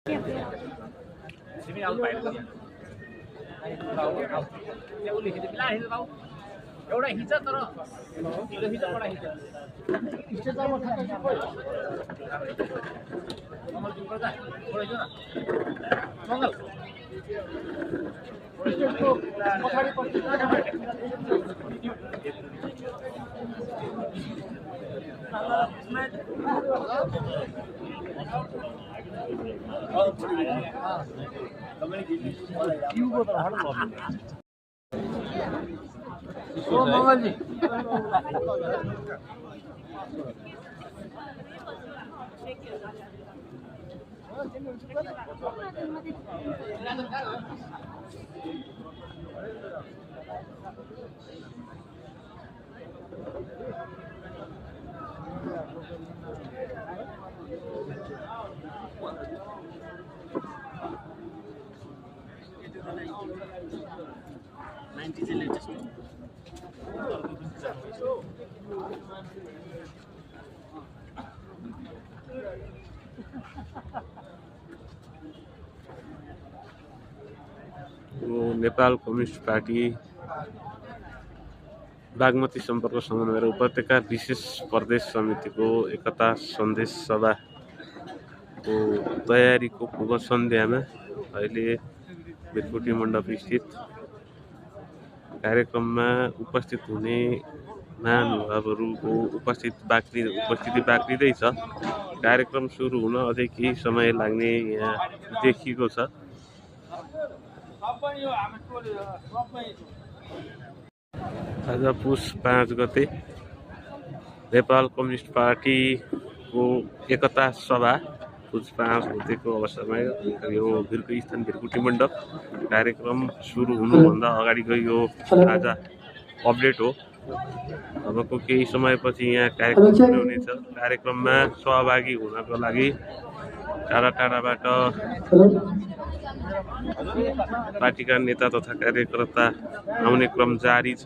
Sini aku bayar dia. Dia boleh hidup lah hidup tahu. एउटा हिजो तर kilo हिजो बडा हिजो हिजो त म थाहा छ कोही कमल जुन गर्दा थोरै जो न मंगल त्यसको पछाडी पछि ओ मंगल जी नेपाल कम्युनिस्ट पार्टी बागमती सम्पर्क समन्वय र उपत्यका विशेष प्रदेश समितिको एकता सन्देश सभाको तयारीको पूर्व सन्ध्यामा अहिले बिरकुटी मण्डप स्थित कार्यक्रममा उपस्थित हुने महानुभावहरूको उपस्थिति बाक्लिँदैछ। कार्यक्रम सुरु हुन अझै केही समय लाग्ने यहाँ देखिएको छ। आज पुस 5 गते नेपाल कम्युनिस्ट पार्टीको एकता सभा पुस 5 गतेको अवसरमा यो वीरको स्थान वीरकुटी मण्डप कार्यक्रम सुरु हुनुभन्दा अगाडिको यो आज अपडेट हो। अबको केही समयपछि यहाँ कार्यक्रम सुरु हुनेछ। कार्यक्रममा सहभागी हुनको लागि टाढा टाढाबाट पार्टीका नेता तथा कार्यकर्ता आउने क्रम जारी छ।